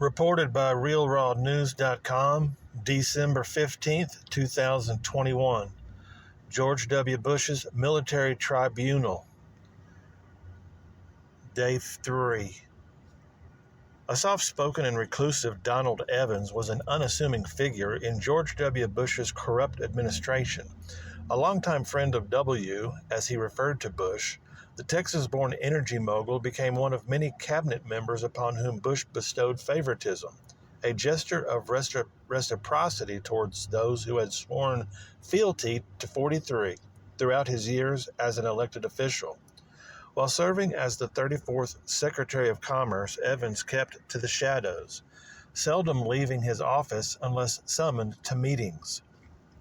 Reported by RealRawNews.com, December 15th, 2021. George W. Bush's Military Tribunal. Day 3. A soft-spoken and reclusive Donald Evans was an unassuming figure in George W. Bush's corrupt administration. A longtime friend of W., as he referred to Bush, the Texas-born energy mogul became one of many cabinet members upon whom Bush bestowed favoritism, a gesture of reciprocity towards those who had sworn fealty to 43 throughout his years as an elected official. While serving as the 34th Secretary of Commerce, Evans kept to the shadows, seldom leaving his office unless summoned to meetings.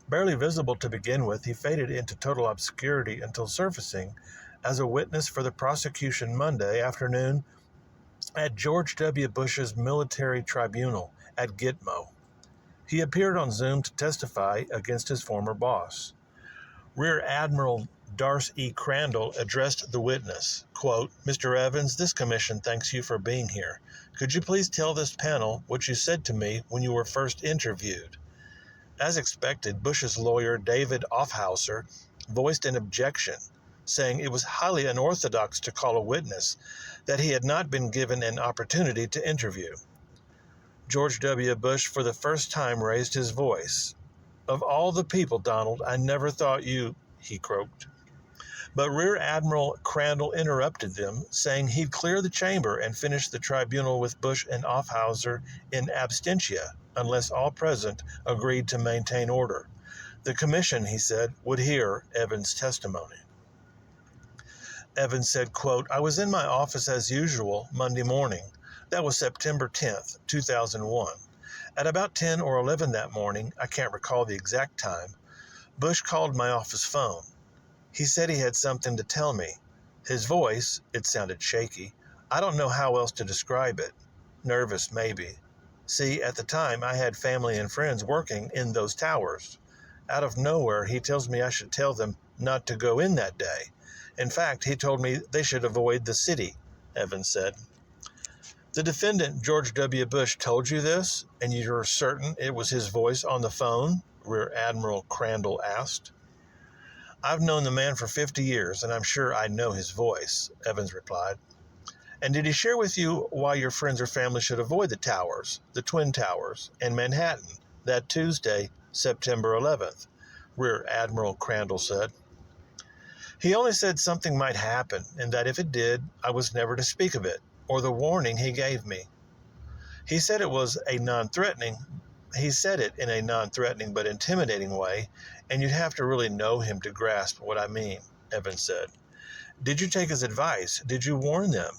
Barely visible to begin with, he faded into total obscurity until surfacing as a witness for the prosecution Monday afternoon at George W. Bush's Military Tribunal at GITMO. He appeared on Zoom to testify against his former boss. Rear Admiral Darcy E. Crandall addressed the witness, quote, "Mr. Evans, this commission thanks you for being here. Could you please tell this panel what you said to me when you were first interviewed?" As expected, Bush's lawyer, David Aufhauser, voiced an objection, saying it was highly unorthodox to call a witness that he had not been given an opportunity to interview. George W. Bush for the first time raised his voice. "Of all the people, Donald, I never thought you," he croaked. But Rear Admiral Crandall interrupted them, saying he'd clear the chamber and finish the tribunal with Bush and Aufhauser in absentia, unless all present agreed to maintain order. The commission, he said, would hear Evans' testimony. Evans said, quote, "I was in my office as usual Monday morning. That was September 10th, 2001. At about 10 or 11 that morning, I can't recall the exact time, Bush called my office phone. He said he had something to tell me. His voice, it sounded shaky. I don't know how else to describe it. Nervous, maybe. See, at the time, I had family and friends working in those towers. Out of nowhere, he tells me I should tell them not to go in that day. In fact, he told me they should avoid the city," Evans said. "The defendant, George W. Bush, told you this, and you're certain it was his voice on the phone?" Rear Admiral Crandall asked. "I've known the man for 50 years, and I'm sure I know his voice," Evans replied. "And did he share with you why your friends or family should avoid the towers, the Twin Towers, and Manhattan, that Tuesday, September 11th? Rear Admiral Crandall said. "He only said something might happen, and that if it did, I was never to speak of it, or the warning he gave me. He said it in a non-threatening but intimidating way, and you'd have to really know him to grasp what I mean," Evans said. "Did you take his advice? Did you warn them?"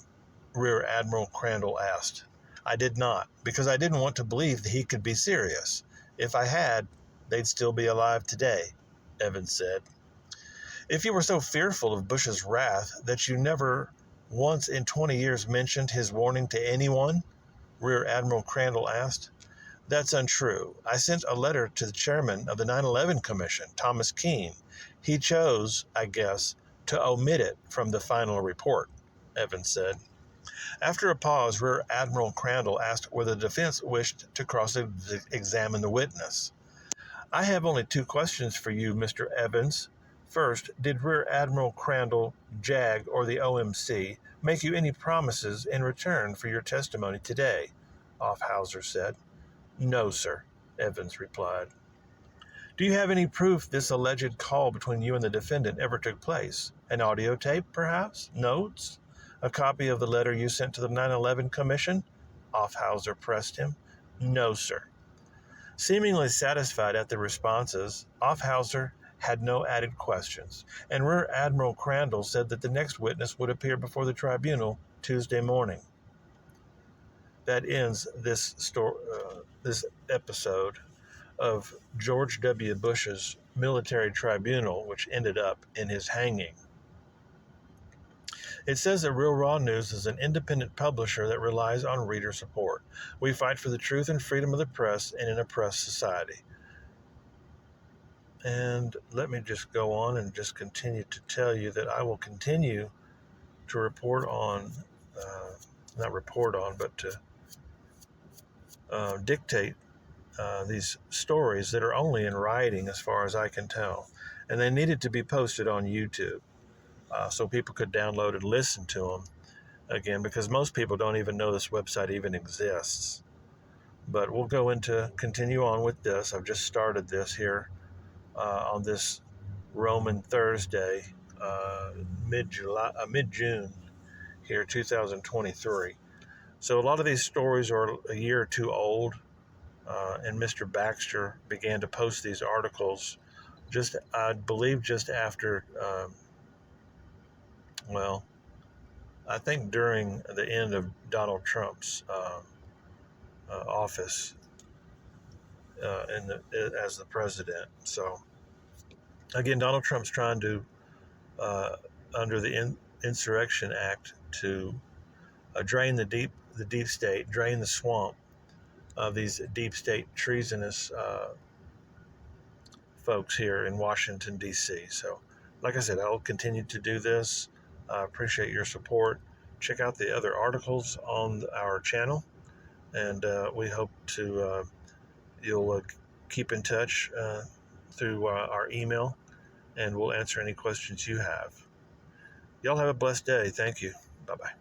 Rear Admiral Crandall asked. "I did not, because I didn't want to believe that he could be serious. If I had, they'd still be alive today," Evans said. "If you were so fearful of Bush's wrath that you never once in 20 years mentioned his warning to anyone?" Rear Admiral Crandall asked. "That's untrue. I sent a letter to the chairman of the 9/11 Commission, Thomas Keene. He chose, I guess, to omit it from the final report," Evans said. After a pause, Rear Admiral Crandall asked whether the defense wished to cross-examine the witness. "I have only 2 questions for you, Mr. Evans. First, did Rear Admiral Crandall, JAG, or the OMC make you any promises in return for your testimony today?" Aufhauser said. "No, sir," Evans replied. "Do you have any proof this alleged call between you and the defendant ever took place? An audio tape, perhaps? Notes? A copy of the letter you sent to the 9/11 Commission?" Aufhauser pressed him. "No, sir." Seemingly satisfied at the responses, Aufhauser had no added questions, and Rear Admiral Crandall said that the next witness would appear before the tribunal Tuesday morning. That ends this episode of George W. Bush's Military Tribunal, which ended up in his hanging. It says that Real Raw News is an independent publisher that relies on reader support. We fight for the truth and freedom of the press in an oppressed society. And let me just go on and just continue to tell you that I will continue to report on, but to dictate these stories that are only in writing, as far as I can tell, and they needed to be posted on YouTube so people could download and listen to them again, because most people don't even know this website even exists. But we'll continue on with this. I've just started this here on this Roman Thursday, mid-June here, 2023. So a lot of these stories are a year or two old, and Mr. Baxter began to post these articles I believe, just after, I think during the end of Donald Trump's office as the president. So again, Donald Trump's trying to, under the Insurrection Act, to drain the deep state, drain the swamp of these deep state treasonous folks here in Washington, D.C. So, like I said, I'll continue to do this. I appreciate your support. Check out the other articles on our channel, and we hope you'll keep in touch through our email, and we'll answer any questions you have. Y'all have a blessed day. Thank you. Bye-bye.